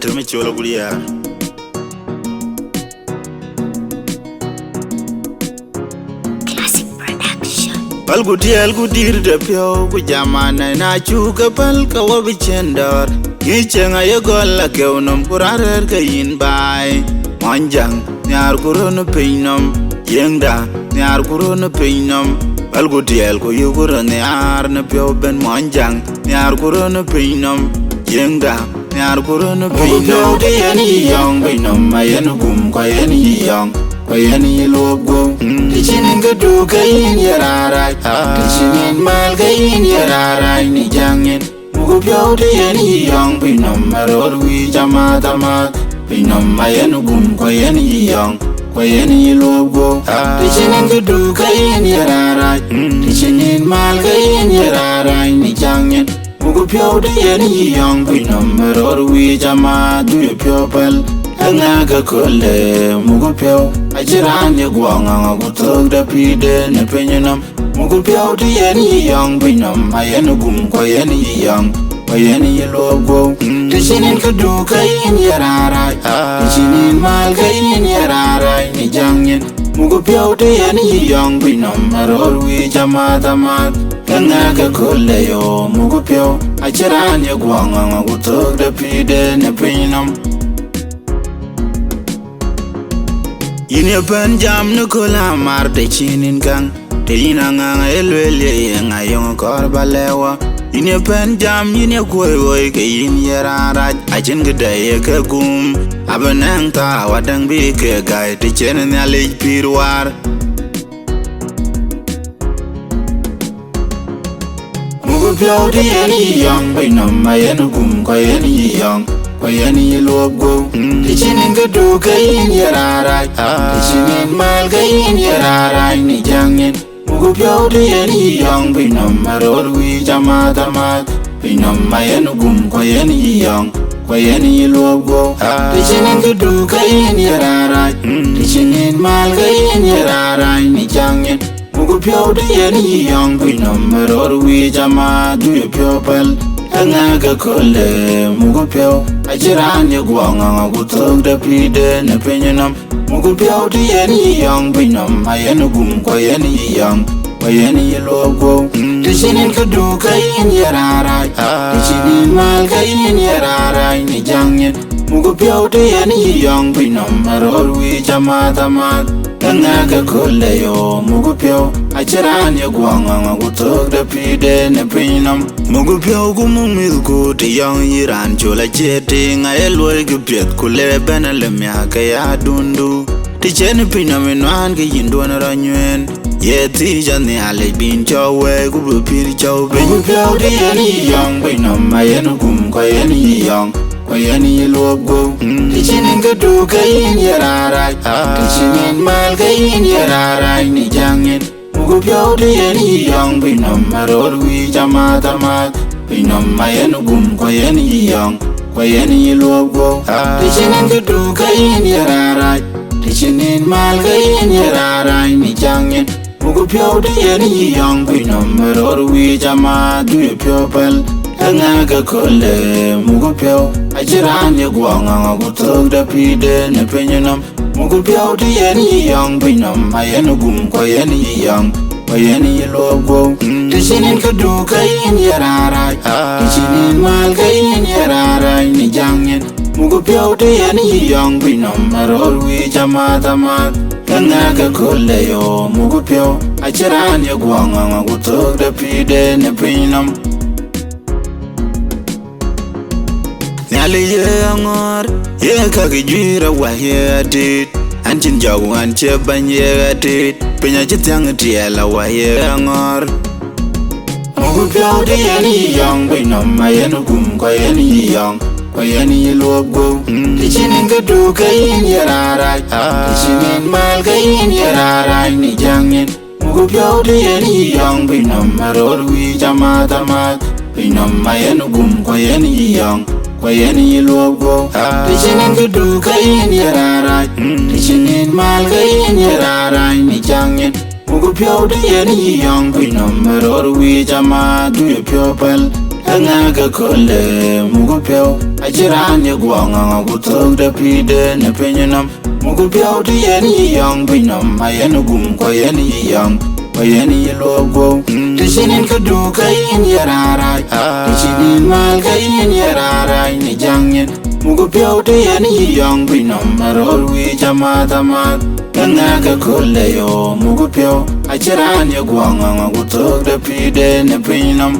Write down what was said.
terme chola guliya. Classic production. Algudir de pyo ku jamana na chuka pal ka wabi chendor. Yichenga ye golla ke unom kurarer ka yin bai. Manjang nyar kurono peinom. Yengda nyar kurono peinom. Algudiel ku yuguro nyar na pyo ben manjang nyar kurono peinom. Yengda nyar kurono peinom. Di yani yong peinom mayenu kum kwa yani yong. Kwa yani logo. Tichinin gadu kayin yararai. Tichinin mal kayin yararai ni jangin. Mugu pyo di yani yong peinom maror wi jamatamat. Peinom mayenu kum kwa yani yong. Kwa yani logo. Tichinin gadu kayin yararai. Tichinin mal kayin yararai ni jangin. Mugu pyo di yani yong peinom maror wi jamat. Du pyo pal. Nga kole mugu pyo ajiran ye guanga gutok da pide ne penyenam mugu pyo di yani yong binam ayenu gum ko yani yong ko yani logo tishinin kadu kayin yarara tishinin mal kayin yarara ni jangin mugu pyo di yani yong binam maror wi jamata mat nga kole yo mugu pyo ajiran ye guanga gutok da pide ne penyenam Yine pen jam nukola mar de chinin kang te yina nga elwele nga yong kor balewa Yine pen jam yine koy woy ke yin yarara ajin gida ye ke gum abanang ta wadang bi ke gai te chen na le pirwar Mugu pyo di yani yong binam mayenu gum ko yani yong Kwa yani logo Tichinin gadu kayin yararai Tichinin mal kayin yararai ni jangin Mugu pyo di yani yong binam maror wi jamatamat Binam mayenu gum kwa yani yong Kwa yani logo Tichinin gadu kayin yararai Tichinin mal kayin yararai ni jangin Mugu pyo di yani yong binam maror wi jamat Du pyo pal Nga kole mugu pyo ajiran ye guanga gutok da pide ne penyenam mugu pyo di yani yong binam ayenu gum ko yani yong ko yani logo tishinin kadu kayin yarara tishinin mal kayin yarara ni jangin mugu pyo di yani yong binam maror wi jamata mat nga kole yo mugu pyo ajiran ye guanga gutok da pide ne penyenam mugu pyo gumumil ko te yang yiran chola chete nga eloi gu piet kule bana le mya ka ya dundu te chen pina menwan ke yindo na ranyuen ye ti jan ne ale bin chowe gu bu pir chow be mugu pyo de yani yang bina mayenu gum ko yani yang ko yani logo te chen ngadu kayin yarara te chen mal kayin yarara ni jangin Mugu pyo di yani yong binam maror wi jamata mat Binam mayenu gum kwa yani yong Kwa yani logo Tichinin gadu kayin yarara Tichinin mal kayin yarara ni jangin Mugu pyo di yani yong binam maror wi jamat Du pyo pal Nga kole mugu pyo ajiran ye guanga gutok da pide ne penyenam Mugu pyo di yani yong binam ayenu gum ko yani yong ko yani logo Tishinin kadu kayin yarara Tishinin mal kayin yarara ni jangin Mugu pyo di yani yong binam maror wi jamata mat Nga kole yo mugu pyo ajiran ye guanga gutok da pide ne penyenam Nyali ye angor ye kaki jwira wa ye atit Anchin jawu anche ban ye atit Penya chitiang tiela wa ye angor Mugu pyo di yani yong binam ayenu gum kwa yani yong Kwa yani logo Tichinin gadu kayin yararai Tichinin mal kayin yararai ni jangin Mugu pyo di yani yong binam maror wi jamata mat Binam ayenu gum kwa yani yong Kwa yani logo Tichinin gadu kayin yarara Tichinin mal kayin yarara ni jangin Mugu pyo di yani yong binam maror wi jamat Du pyo pal Anga ga kole mugu pyo ajiran ye gwanga gutok da pide ne penyenam mugu pyo di yeni yang binam ayen gum ko yeni yang ko yeni logo tishinin kadu kayin yarara tishinin mal kayin yarara ni jangyen mugu pyo di yeni yang binam marol wi jamata mat Anga ga kole yo mugu pyo ajiran ye gwanga gutok da pide ne penyenam